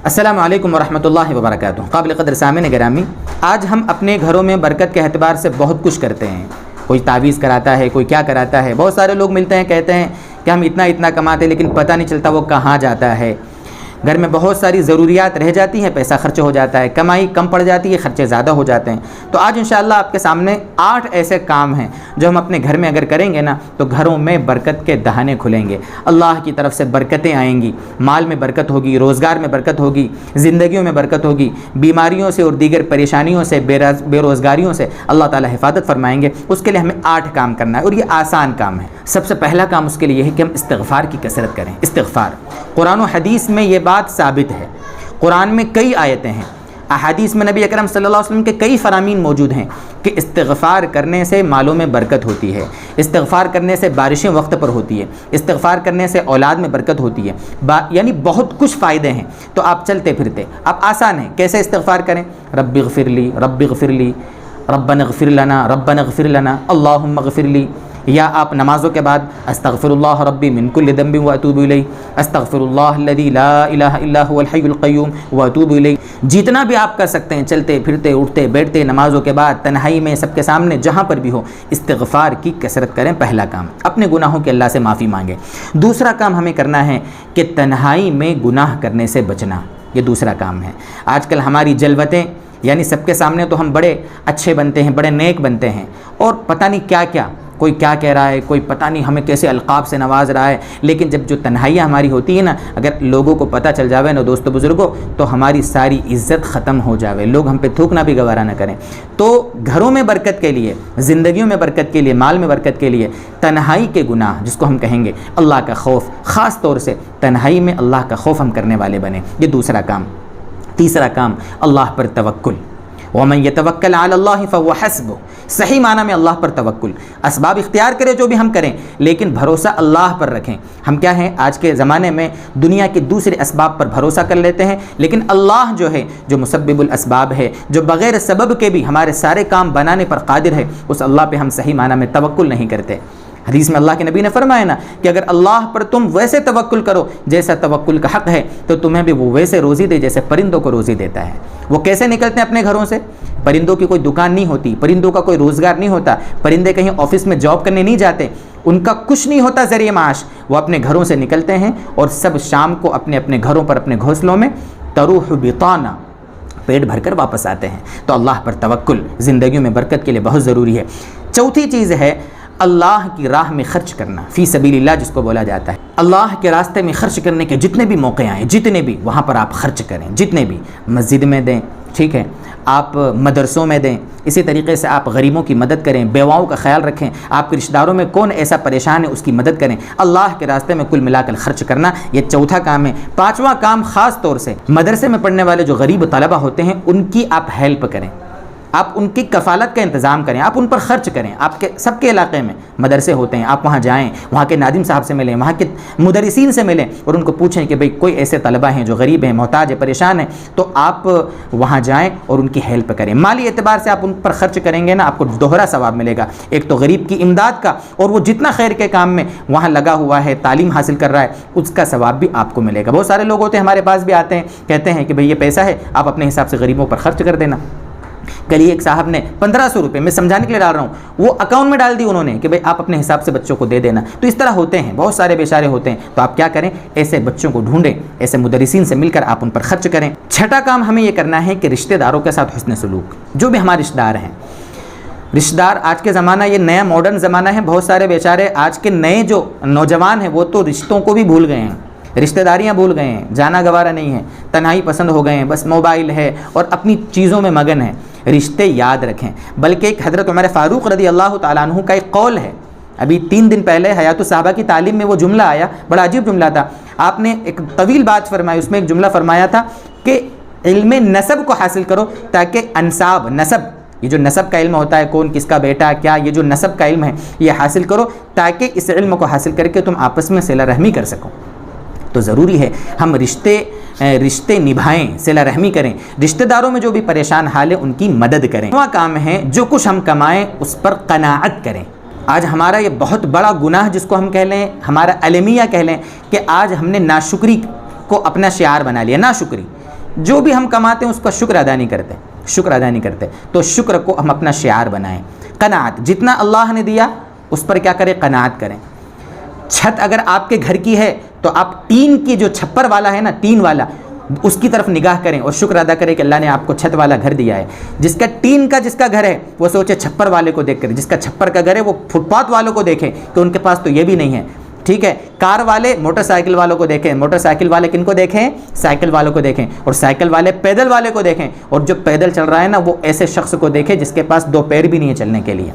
السلام علیکم ورحمۃ اللہ وبرکاتہ۔ قابل قدر سامعین گرامی، آج ہم اپنے گھروں میں برکت کے اعتبار سے بہت کچھ کرتے ہیں۔ کوئی تعویذ کراتا ہے، کوئی کیا کراتا ہے۔ بہت سارے لوگ ملتے ہیں، کہتے ہیں کہ ہم اتنا کماتے لیکن پتہ نہیں چلتا وہ کہاں جاتا ہے۔ گھر میں بہت ساری ضروریات رہ جاتی ہیں، پیسہ خرچ ہو جاتا ہے، کمائی کم پڑ جاتی ہے، خرچے زیادہ ہو جاتے ہیں۔ تو آج انشاءاللہ آپ کے سامنے 8 ایسے کام ہیں جو ہم اپنے گھر میں اگر کریں گے نا تو گھروں میں برکت کے دہانے کھلیں گے، اللہ کی طرف سے برکتیں آئیں گی، مال میں برکت ہوگی، روزگار میں برکت ہوگی، زندگیوں میں برکت ہوگی، بیماریوں سے اور دیگر پریشانیوں سے، بے روزگاریوں سے اللہ تعالی حفاظت فرمائیں گے۔ اس کے لیے ہمیں 8 کام کرنا ہے اور یہ آسان کام ہے۔ سب سے پہلا کام اس کے لیے یہ ہے کہ ہم استغفار کی کثرت کریں۔ استغفار قرآن و حدیث میں یہ بات ثابت ہے۔ قرآن میں کئی آیتیں ہیں، احادیث میں نبی اکرم صلی اللہ علیہ وسلم کے کئی فرامین موجود ہیں کہ استغفار کرنے سے مالوں میں برکت ہوتی ہے، استغفار کرنے سے بارشیں وقت پر ہوتی ہے، استغفار کرنے سے اولاد میں برکت ہوتی ہے، یعنی بہت کچھ فائدے ہیں۔ تو آپ چلتے پھرتے، اب آسان ہے کیسے استغفار کریں۔ رب اغفر لی، رب اغفر لی، ربنا اغفر لنا، ربنا اغفر لنا، اللہم اغفر لی۔ یا آپ نمازوں کے بعد استغفر اللہ ربی من کل ذنب واتوب الیہ، استغفر اللہ الذی لا الہ الا هو الحی القیوم واتوب الیہ۔ جتنا بھی آپ کر سکتے ہیں، چلتے پھرتے، اٹھتے بیٹھتے، نمازوں کے بعد، تنہائی میں، سب کے سامنے، جہاں پر بھی ہو، استغفار کی کثرت کریں۔ پہلا کام اپنے گناہوں کے اللہ سے معافی مانگیں۔ دوسرا کام ہمیں کرنا ہے کہ تنہائی میں گناہ کرنے سے بچنا، یہ دوسرا کام ہے۔ آج کل ہماری جلوتیں، یعنی سب کے سامنے تو ہم بڑے اچھے بنتے ہیں، بڑے نیک بنتے ہیں، اور پتہ نہیں کیا کیا، کوئی کیا کہہ رہا ہے، کوئی پتہ نہیں ہمیں کیسے القاب سے نواز رہا ہے، لیکن جب جو تنہائیاں ہماری ہوتی ہیں نا، اگر لوگوں کو پتہ چل جاوے نا دوستو بزرگوں، تو ہماری ساری عزت ختم ہو جاوے، لوگ ہم پہ تھوکنا بھی گوارا نہ کریں۔ تو گھروں میں برکت کے لیے، زندگیوں میں برکت کے لیے، مال میں برکت کے لیے، تنہائی کے گناہ جس کو ہم کہیں گے، اللہ کا خوف، خاص طور سے تنہائی میں اللہ کا خوف ہم کرنے والے بنیں، یہ دوسرا کام۔ تیسرا کام اللہ پر توکل، وَمَن يَتَوَكَّلْ عَلَى اللَّهِ فَهُوَ حَسْبُهُ، صحیح معنی میں اللہ پر توکل۔ اسباب اختیار کرے جو بھی ہم کریں، لیکن بھروسہ اللہ پر رکھیں۔ ہم کیا ہیں آج کے زمانے میں دنیا کے دوسرے اسباب پر بھروسہ کر لیتے ہیں، لیکن اللہ جو ہے، جو مسبب الاسباب ہے، جو بغیر سبب کے بھی ہمارے سارے کام بنانے پر قادر ہے، اس اللہ پہ ہم صحیح معنی میں توکل نہیں کرتے۔ حدیث میں اللہ کے نبی نے فرمایا نا کہ اگر اللہ پر تم ویسے توکل کرو جیسا توکل کا حق ہے، تو تمہیں بھی وہ ویسے روزی دے جیسے پرندوں کو روزی دیتا ہے۔ وہ کیسے نکلتے ہیں اپنے گھروں سے؟ پرندوں کی کوئی دکان نہیں ہوتی، پرندوں کا کوئی روزگار نہیں ہوتا، پرندے کہیں آفس میں جاب کرنے نہیں جاتے، ان کا کچھ نہیں ہوتا ذریعہ معاش۔ وہ اپنے گھروں سے نکلتے ہیں اور سب شام کو اپنے اپنے گھروں پر، اپنے گھونسلوں میں تروح بطانا، پیٹ بھر کر واپس آتے ہیں۔ تو اللہ پر توکل زندگیوں میں برکت کے لیے بہت ضروری ہے۔ چوتھی چیز ہے اللہ کی راہ میں خرچ کرنا، فی سبیل اللہ جس کو بولا جاتا ہے۔ اللہ کے راستے میں خرچ کرنے کے جتنے بھی موقع آئیں، جتنے بھی، وہاں پر آپ خرچ کریں، جتنے بھی، مسجد میں دیں، ٹھیک ہے، آپ مدرسوں میں دیں، اسی طریقے سے آپ غریبوں کی مدد کریں، بیواؤں کا خیال رکھیں، آپ کے رشتہ داروں میں کون ایسا پریشان ہے اس کی مدد کریں۔ اللہ کے راستے میں کل ملا کر خرچ کرنا، یہ چوتھا کام ہے۔ پانچواں کام خاص طور سے مدرسے میں پڑھنے والے جو غریب طلبہ ہوتے ہیں ان کی آپ ہیلپ کریں، آپ ان کی کفالت کا انتظام کریں، آپ ان پر خرچ کریں۔ آپ کے سب کے علاقے میں مدرسے ہوتے ہیں، آپ وہاں جائیں، وہاں کے ناظم صاحب سے ملیں، وہاں کے مدرسین سے ملیں اور ان کو پوچھیں کہ بھئی کوئی ایسے طلبہ ہیں جو غریب ہیں، محتاج ہیں، پریشان ہیں، تو آپ وہاں جائیں اور ان کی ہیلپ کریں۔ مالی اعتبار سے آپ ان پر خرچ کریں گے نا، آپ کو دوہرا ثواب ملے گا، ایک تو غریب کی امداد کا، اور وہ جتنا خیر کے کام میں وہاں لگا ہوا ہے، تعلیم حاصل کر رہا ہے، اس کا ثواب بھی آپ کو ملے گا۔ بہت سارے لوگ ہوتے ہیں ہمارے پاس بھی آتے ہیں، کہتے ہیں کہ بھئی یہ پیسہ ہے، آپ اپنے حساب سے غریبوں پر خرچ کر دینا۔ کل ہی ایک صاحب نے 1500 روپے، میں سمجھانے کے لیے ڈال رہا ہوں، وہ اکاؤنٹ میں ڈال دی انہوں نے کہ بھئی آپ اپنے حساب سے بچوں کو دے دینا۔ تو اس طرح ہوتے ہیں، بہت سارے بیچارے ہوتے ہیں، تو آپ کیا کریں، ایسے بچوں کو ڈھونڈیں، ایسے مدرسین سے مل کر آپ ان پر خرچ کریں۔ چھٹا کام ہمیں یہ کرنا ہے کہ رشتہ داروں کے ساتھ حسن سلوک، جو بھی ہمارے رشتہ دار ہیں۔ رشتہ دار آج کے زمانہ، یہ نیا ماڈرن زمانہ ہے، بہت سارے بیچارے آج کے نئے جو نوجوان ہیں وہ تو رشتوں کو بھی بھول گئے ہیں، رشتہ داریاں بھول گئے ہیں، جانا گوارا نہیں ہے، تنہائی پسند ہو گئے ہیں، بس موبائل ہے اور اپنی چیزوں میں مگن ہیں۔ رشتے یاد رکھیں، بلکہ ایک حضرت عمر فاروق رضی اللہ تعالیٰ عنہ کا ایک قول ہے، ابھی 3 دن پہلے حیات الصحابہ کی تعلیم میں وہ جملہ آیا، بڑا عجیب جملہ تھا۔ آپ نے ایک طویل بات فرمائی، اس میں ایک جملہ فرمایا تھا کہ علم نسب کو حاصل کرو تاکہ انساب، نسب، یہ جو نسب کا علم ہوتا ہے، کون کس کا بیٹا کیا، یہ جو نسب کا علم ہے یہ حاصل کرو تاکہ اس علم کو حاصل کر کے تم آپس میں صلہ رحمی کر سکو۔ تو ضروری ہے ہم رشتے نبھائیں، صلہ رحمی کریں، رشتہ داروں میں جو بھی پریشان حال ہے ان کی مدد کریں۔ وہ کام ہے جو کچھ ہم کمائیں اس پر قناعت کریں۔ آج ہمارا یہ بہت بڑا گناہ جس کو ہم کہہ لیں، ہمارا المیہ کہہ لیں، کہ آج ہم نے ناشکری کو اپنا شعار بنا لیا۔ ناشکری جو بھی ہم کماتے ہیں اس کا شکر ادا نہیں کرتے، شکر ادا نہیں کرتے. تو شکر کو ہم اپنا شعار بنائیں. قناعت، جتنا اللہ نے دیا اس پر کیا کریں؟ قناعت کریں. چھت اگر آپ کے گھر کی ہے تو آپ ٹین کی جو چھپر والا ہے نا، ٹین والا، اس کی طرف نگاہ کریں اور شکر ادا کریں کہ اللہ نے آپ کو چھت والا گھر دیا ہے. جس کا ٹین کا جس کا گھر ہے وہ سوچے چھپر والے کو دیکھ کر، جس کا چھپر کا گھر ہے وہ فٹ پاتھ والوں کو دیکھیں کہ ان کے پاس تو یہ بھی نہیں ہے. ٹھیک ہے، کار والے موٹر سائیکل والوں کو دیکھیں، موٹر سائیکل والے کن کو دیکھیں؟ سائیکل والوں کو دیکھیں. اور سائیکل والے پیدل والے کو دیکھیں، اور جو پیدل چل رہا ہے نا وہ ایسے شخص کو دیکھیں جس کے پاس 2 پیر بھی نہیں ہے چلنے کے لیے.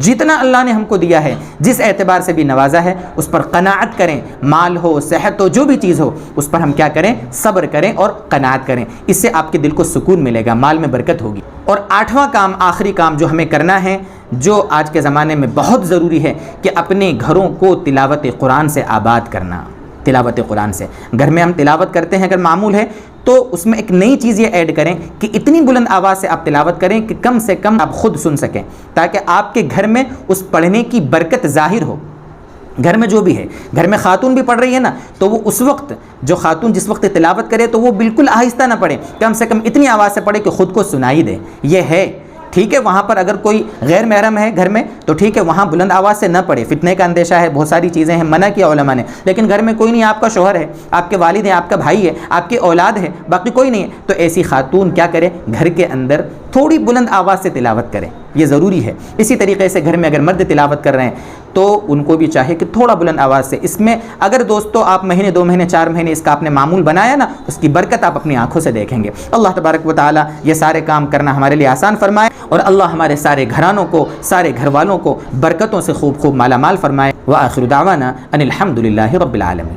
جتنا اللہ نے ہم کو دیا ہے، جس اعتبار سے بھی نوازا ہے، اس پر قناعت کریں. مال ہو، صحت ہو، جو بھی چیز ہو، اس پر ہم کیا کریں؟ صبر کریں اور قناعت کریں. اس سے آپ کے دل کو سکون ملے گا، مال میں برکت ہوگی. اور 8واں کام، آخری کام جو ہمیں کرنا ہے، جو آج کے زمانے میں بہت ضروری ہے، کہ اپنے گھروں کو تلاوت قرآن سے آباد کرنا. تلاوت قرآن سے گھر میں ہم تلاوت کرتے ہیں اگر معمول ہے تو اس میں ایک نئی چیز یہ ایڈ کریں کہ اتنی بلند آواز سے آپ تلاوت کریں کہ کم سے کم آپ خود سن سکیں، تاکہ آپ کے گھر میں اس پڑھنے کی برکت ظاہر ہو. گھر میں جو بھی ہے، گھر میں خاتون بھی پڑھ رہی ہے نا، تو وہ اس وقت جو خاتون جس وقت تلاوت کرے تو وہ بالکل آہستہ نہ پڑھے، کم سے کم اتنی آواز سے پڑھے کہ خود کو سنائی دے. یہ ہے ٹھیک ہے. وہاں پر اگر کوئی غیر محرم ہے گھر میں تو ٹھیک ہے، وہاں بلند آواز سے نہ پڑھے، فتنے کا اندیشہ ہے، بہت ساری چیزیں ہیں، منع کیا علماء نے. لیکن گھر میں کوئی نہیں، آپ کا شوہر ہے، آپ کے والد ہیں، آپ کا بھائی ہے، آپ کی اولاد ہے، باقی کوئی نہیں ہے، تو ایسی خاتون کیا کرے؟ گھر کے اندر تھوڑی بلند آواز سے تلاوت کرے، یہ ضروری ہے. اسی طریقے سے گھر میں اگر مرد تلاوت کر رہے ہیں تو ان کو بھی چاہیے کہ تھوڑا بلند آواز سے. اس میں اگر دوستو آپ مہینے 2 مہینے 4 مہینے اس کا آپ نے معمول بنایا نا، اس کی برکت آپ اپنی آنکھوں سے دیکھیں گے. اللہ تبارک و تعالی یہ سارے کام کرنا ہمارے لیے آسان فرمائے، اور اللہ ہمارے سارے گھرانوں کو، سارے گھر والوں کو برکتوں سے خوب خوب مالا مال فرمائے. وآخر دعوانا ان الحمد للہ رب العالمین.